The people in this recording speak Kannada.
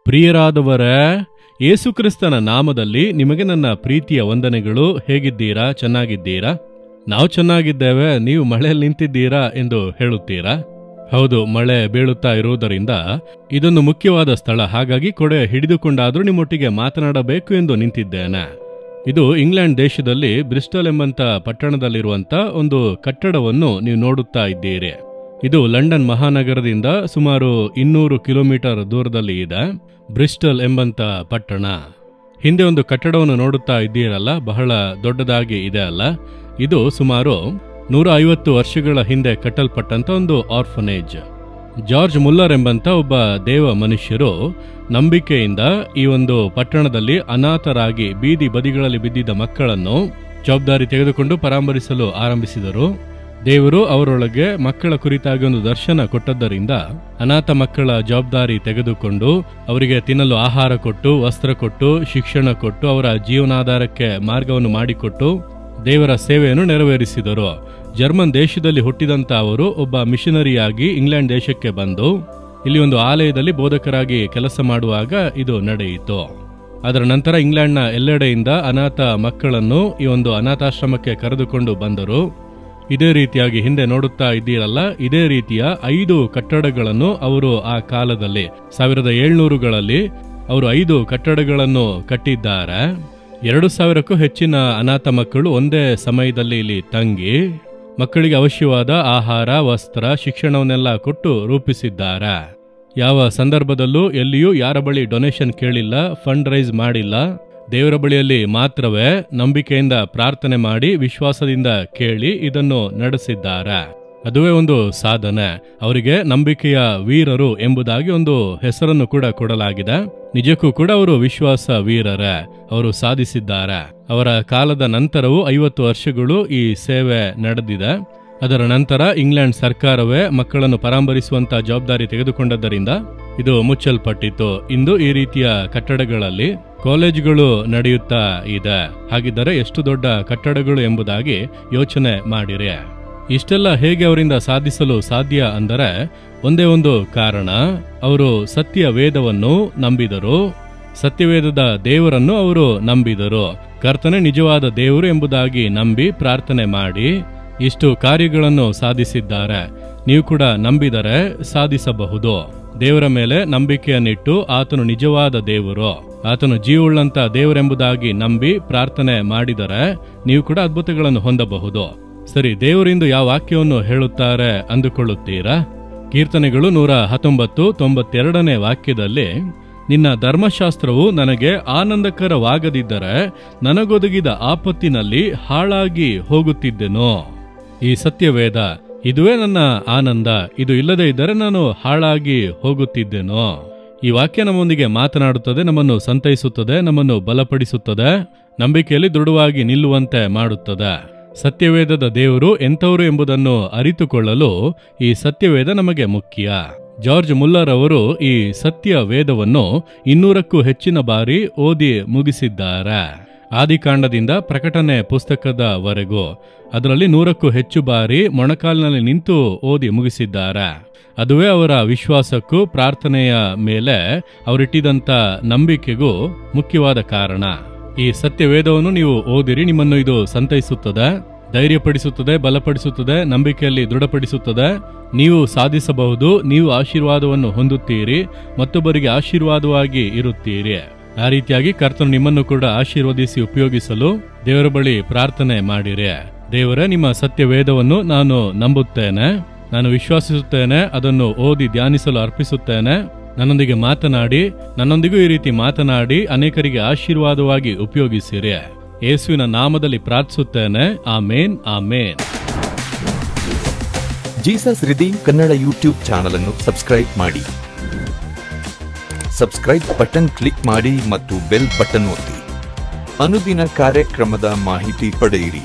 ಪ್ರಿಯರಾದವರೇ, ಯೇಸುಕ್ರಿಸ್ತನ ನಾಮದಲ್ಲಿ ನಿಮಗೆ ನನ್ನ ಪ್ರೀತಿಯ ವಂದನೆಗಳು. ಹೇಗಿದ್ದೀರಾ? ಚೆನ್ನಾಗಿದ್ದೀರಾ? ನಾವು ಚೆನ್ನಾಗಿದ್ದೇವೆ. ನೀವು ಮಳೆಯಲ್ಲಿ ನಿಂತಿದ್ದೀರಾ ಎಂದು ಹೇಳುತ್ತೀರಾ? ಹೌದು, ಮಳೆ ಬೀಳುತ್ತಾ ಇರುವುದರಿಂದ ಇದೊಂದು ಮುಖ್ಯವಾದ ಸ್ಥಳ. ಹಾಗಾಗಿ ಕೊಡೆ ಹಿಡಿದುಕೊಂಡಾದ್ರೂ ನಿಮ್ಮೊಟ್ಟಿಗೆ ಮಾತನಾಡಬೇಕು ಎಂದು ನಿಂತಿದ್ದೇನೆ. ಇದು ಇಂಗ್ಲೆಂಡ್ ದೇಶದಲ್ಲಿ ಬ್ರಿಸ್ಟಲ್ ಎಂಬಂತ ಪಟ್ಟಣದಲ್ಲಿರುವಂತ ಒಂದು ಕಟ್ಟಡವನ್ನು ನೀವು ನೋಡುತ್ತಾ ಇದ್ದೀರಿ. ಇದು ಲಂಡನ್ ಮಹಾನಗರದಿಂದ ಸುಮಾರು 200 ಕಿಲೋಮೀಟರ್ ದೂರದಲ್ಲಿ ಇದೆ. ಬ್ರಿಸ್ಟಲ್ ಎಂಬಂತ ಪಟ್ಟಣ. ಹಿಂದೆ ಒಂದು ಕಟ್ಟಡವನ್ನು ನೋಡುತ್ತಾ ಇದ್ದೀರಲ್ಲ, ಬಹಳ ದೊಡ್ಡದಾಗಿ ಇದೆ ಅಲ್ಲ. ಇದು ಸುಮಾರು 150 ವರ್ಷಗಳ ಹಿಂದೆ ಕಟ್ಟಲ್ಪಟ್ಟಂತ ಒಂದು ಆರ್ಫನೇಜ್. ಜಾರ್ಜ್ ಮುಲ್ಲರ್ ಎಂಬಂತ ಒಬ್ಬ ದೇವ ಮನುಷ್ಯರು ನಂಬಿಕೆಯಿಂದ ಈ ಒಂದು ಪಟ್ಟಣದಲ್ಲಿ ಅನಾಥರಾಗಿ ಬೀದಿ ಬದಿಗಳಲ್ಲಿ ಬಿದ್ದಿದ್ದ ಮಕ್ಕಳನ್ನು ಜವಾಬ್ದಾರಿ ತೆಗೆದುಕೊಂಡು ಪರಾಮರಿಸಲು ಆರಂಭಿಸಿದರು. ದೇವರು ಅವರೊಳಗೆ ಮಕ್ಕಳ ಕುರಿತಾಗಿ ಒಂದು ದರ್ಶನ ಕೊಟ್ಟದ್ದರಿಂದ ಅನಾಥ ಮಕ್ಕಳ ಜವಾಬ್ದಾರಿ ತೆಗೆದುಕೊಂಡು ಅವರಿಗೆ ತಿನ್ನಲು ಆಹಾರ ಕೊಟ್ಟು, ವಸ್ತ್ರ ಕೊಟ್ಟು, ಶಿಕ್ಷಣ ಕೊಟ್ಟು, ಅವರ ಜೀವನಾಧಾರಕ್ಕೆ ಮಾರ್ಗವನ್ನು ಮಾಡಿಕೊಟ್ಟು ದೇವರ ಸೇವೆಯನ್ನು ನೆರವೇರಿಸಿದರು. ಜರ್ಮನ್ ದೇಶದಲ್ಲಿ ಹುಟ್ಟಿದಂತ ಅವರು ಒಬ್ಬ ಮಿಷನರಿಯಾಗಿ ಇಂಗ್ಲೆಂಡ್ ದೇಶಕ್ಕೆ ಬಂದು ಇಲ್ಲಿ ಒಂದು ಆಲಯದಲ್ಲಿ ಬೋಧಕರಾಗಿ ಕೆಲಸ ಮಾಡುವಾಗ ಇದು ನಡೆಯಿತು. ಅದರ ನಂತರ ಇಂಗ್ಲೆಂಡ್ನ ಎಲ್ಲೆಡೆಯಿಂದ ಅನಾಥ ಮಕ್ಕಳನ್ನು ಈ ಒಂದು ಅನಾಥಾಶ್ರಮಕ್ಕೆ ಕರೆದುಕೊಂಡು ಬಂದರು. ಇದೇ ರೀತಿಯಾಗಿ ಹಿಂದೆ ನೋಡುತ್ತಾ ಇದ್ದೀರಲ್ಲ, ಇದೇ ರೀತಿಯ 5 ಕಟ್ಟಡಗಳನ್ನು ಅವರು ಆ ಕಾಲದಲ್ಲಿ 1700ಗಳಲ್ಲಿ ಅವರು 5 ಕಟ್ಟಡಗಳನ್ನು ಕಟ್ಟಿದ್ದಾರೆ. 2000ಕ್ಕೂ ಹೆಚ್ಚಿನ ಅನಾಥ ಮಕ್ಕಳು ಒಂದೇ ಸಮಯದಲ್ಲಿ ಇಲ್ಲಿ ತಂಗಿ ಮಕ್ಕಳಿಗೆ ಅವಶ್ಯವಾದ ಆಹಾರ, ವಸ್ತ್ರ, ಶಿಕ್ಷಣವನ್ನೆಲ್ಲ ಕೊಟ್ಟು ರೂಪಿಸಿದ್ದಾರೆ. ಯಾವ ಸಂದರ್ಭದಲ್ಲೂ ಎಲ್ಲಿಯೂ ಯಾರ ಬಳಿ ಡೊನೇಷನ್ ಕೇಳಿಲ್ಲ, ಫಂಡ್ ರೈಸ್ ಮಾಡಿಲ್ಲ. ದೇವರ ಬಳಿಯಲ್ಲಿ ಮಾತ್ರವೇ ನಂಬಿಕೆಯಿಂದ ಪ್ರಾರ್ಥನೆ ಮಾಡಿ ವಿಶ್ವಾಸದಿಂದ ಕೇಳಿ ಇದನ್ನು ನಡೆಸಿದ್ದಾರೆ. ಅದುವೇ ಒಂದು ಸಾಧನೆ. ಅವರಿಗೆ ನಂಬಿಕೆಯ ವೀರರು ಎಂಬುದಾಗಿ ಒಂದು ಹೆಸರನ್ನು ಕೂಡ ಕೊಡಲಾಗಿದೆ. ನಿಜಕ್ಕೂ ಕೂಡ ಅವರು ವಿಶ್ವಾಸ ವೀರರೇ. ಅವರು ಸಾಧಿಸಿದ್ದಾರೆ. ಅವರ ಕಾಲದ ನಂತರವೂ 50 ವರ್ಷಗಳು ಈ ಸೇವೆ ನಡೆದಿದೆ. ಅದರ ನಂತರ ಇಂಗ್ಲೆಂಡ್ ಸರ್ಕಾರವೇ ಮಕ್ಕಳನ್ನು ಪರಾಮರಿಸುವಂತ ಜವಾಬ್ದಾರಿ ತೆಗೆದುಕೊಂಡದ್ದರಿಂದ ಇದು ಮುಚ್ಚಲ್ಪಟ್ಟಿತು. ಇಂದು ಈ ರೀತಿಯ ಕಟ್ಟಡಗಳಲ್ಲಿ ಕಾಲೇಜುಗಳು ನಡೆಯುತ್ತಾ ಇದೆ. ಹಾಗಿದ್ದರೆ ಎಷ್ಟು ದೊಡ್ಡ ಕಟ್ಟಡಗಳು ಎಂಬುದಾಗಿ ಯೋಚನೆ ಮಾಡಿರಿ. ಇಷ್ಟೆಲ್ಲ ಹೇಗೆ ಅವರಿಂದ ಸಾಧಿಸಲು ಸಾಧ್ಯ ಅಂದರೆ ಒಂದೇ ಒಂದು ಕಾರಣ. ಅವರು ಸತ್ಯ ವೇದವನ್ನು ನಂಬಿದರು. ಸತ್ಯವೇದದ ದೇವರನ್ನು ಅವರು ನಂಬಿದರು. ಕರ್ತನೇ ನಿಜವಾದ ದೇವರು ಎಂಬುದಾಗಿ ನಂಬಿ ಪ್ರಾರ್ಥನೆ ಮಾಡಿ ಇಷ್ಟು ಕಾರ್ಯಗಳನ್ನು ಸಾಧಿಸಿದ್ದಾರೆ. ನೀವು ಕೂಡ ನಂಬಿದರೆ ಸಾಧಿಸಬಹುದು. ದೇವರ ಮೇಲೆ ನಂಬಿಕೆಯನ್ನಿಟ್ಟು ಆತನು ನಿಜವಾದ ದೇವರು, ಆತನು ಜೀವವುಳ್ಳಂತ ದೇವರೆಂಬುದಾಗಿ ನಂಬಿ ಪ್ರಾರ್ಥನೆ ಮಾಡಿದರೆ ನೀವು ಕೂಡ ಅದ್ಭುತಗಳನ್ನು ಹೊಂದಬಹುದು. ಸರಿ, ದೇವರಿಂದು ಯಾವ ವಾಕ್ಯವನ್ನು ಹೇಳುತ್ತಾರೆ ಅಂದುಕೊಳ್ಳುತ್ತೀರಾ? ಕೀರ್ತನೆಗಳು 119:92 ವಾಕ್ಯದಲ್ಲಿ, ನಿನ್ನ ಧರ್ಮಶಾಸ್ತ್ರವು ನನಗೆ ಆನಂದಕರವಾಗದಿದ್ದರೆ ನನಗೊದಗಿದ ಆಪತ್ತಿನಲ್ಲಿ ಹಾಳಾಗಿ ಹೋಗುತ್ತಿದ್ದೆನೋ. ಈ ಸತ್ಯವೇದ ಇದುವೇ ನನ್ನ ಆನಂದ. ಇದು ಇಲ್ಲದೆ ಇದ್ದರೆ ನಾನು ಹಾಳಾಗಿ ಹೋಗುತ್ತಿದ್ದೆನೋ. ಈ ವಾಕ್ಯ ನಮ್ಮೊಂದಿಗೆ ಮಾತನಾಡುತ್ತದೆ, ನಮ್ಮನ್ನು ಸಂತೈಸುತ್ತದೆ, ನಮ್ಮನ್ನು ಬಲಪಡಿಸುತ್ತದೆ, ನಂಬಿಕೆಯಲ್ಲಿ ದೃಢವಾಗಿ ನಿಲ್ಲುವಂತೆ ಮಾಡುತ್ತದೆ. ಸತ್ಯವೇದದ ದೇವರು ಎಂಥವರು ಎಂಬುದನ್ನು ಅರಿತುಕೊಳ್ಳಲು ಈ ಸತ್ಯವೇದ ನಮಗೆ ಮುಖ್ಯ. ಜಾರ್ಜ್ ಮುಲ್ಲರ್ ಅವರು ಈ ಸತ್ಯ ವೇದವನ್ನು 200ಕ್ಕೂ ಹೆಚ್ಚಿನ ಬಾರಿ ಓದಿ ಮುಗಿಸಿದ್ದಾರೆ. ಆದಿಕಾಂಡದಿಂದ ಪ್ರಕಟಣೆ ಪುಸ್ತಕದವರೆಗೂ ಅದರಲ್ಲಿ 100ಕ್ಕೂ ಹೆಚ್ಚು ಬಾರಿ ಮೊಣಕಾಲಿನಲ್ಲಿ ನಿಂತು ಓದಿ ಮುಗಿಸಿದ್ದಾರೆ. ಅದುವೇ ಅವರ ವಿಶ್ವಾಸಕ್ಕೂ ಪ್ರಾರ್ಥನೆಯ ಮೇಲೆ ಅವರಿಟ್ಟಿದಂಥ ನಂಬಿಕೆಗೂ ಮುಖ್ಯವಾದ ಕಾರಣ. ಈ ಸತ್ಯವೇದವನ್ನು ನೀವು ಓದಿರಿ. ನಿಮ್ಮನ್ನು ಇದು ಸಂತೈಸುತ್ತದೆ, ಧೈರ್ಯಪಡಿಸುತ್ತದೆ, ಬಲಪಡಿಸುತ್ತದೆ, ನಂಬಿಕೆಯಲ್ಲಿ ದೃಢಪಡಿಸುತ್ತದೆ. ನೀವು ಸಾಧಿಸಬಹುದು. ನೀವು ಆಶೀರ್ವಾದವನ್ನು ಹೊಂದುತ್ತೀರಿ, ಮತ್ತೊಬ್ಬರಿಗೆ ಆಶೀರ್ವಾದವಾಗಿ ಇರುತ್ತೀರಿ. ಆ ರೀತಿಯಾಗಿ ಕರ್ತನು ನಿಮ್ಮನ್ನು ಕೂಡ ಆಶೀರ್ವದಿಸಿ ಉಪಯೋಗಿಸಲು ದೇವರ ಬಳಿ ಪ್ರಾರ್ಥನೆ ಮಾಡಿರಿ. ದೇವರೇ, ನಿಮ್ಮ ಸತ್ಯವೇದವನ್ನು ನಾನು ನಂಬುತ್ತೇನೆ, ನಾನು ವಿಶ್ವಾಸಿಸುತ್ತೇನೆ, ಅದನ್ನು ಓದಿ ಧ್ಯಾನಿಸಲು ಅರ್ಪಿಸುತ್ತೇನೆ. ನನ್ನೊಂದಿಗೆ ಮಾತನಾಡಿ, ನನ್ನೊಂದಿಗೂ ಈ ರೀತಿ ಮಾತನಾಡಿ ಅನೇಕರಿಗೆ ಆಶೀರ್ವಾದವಾಗಿ ಉಪಯೋಗಿಸಿರಿ. ಯೇಸುವಿನ ನಾಮದಲ್ಲಿ ಪ್ರಾರ್ಥಿಸುತ್ತೇನೆ. Amen, amen. Jesus redeem Kannada YouTube channel ಅನ್ನು ಸಬ್ಸ್ಕ್ರೈಬ್ ಮಾಡಿ. ಸಬ್ಸ್ಕ್ರೈಬ್ ಬಟನ್ ಕ್ಲಿಕ್ ಮಾಡಿ ಮತ್ತು ಬೆಲ್ ಬಟನ್ ಒತ್ತಿ. ಅನುದಿನ ಕಾರ್ಯಕ್ರಮದ ಮಾಹಿತಿ ಪಡೆಯಿರಿ.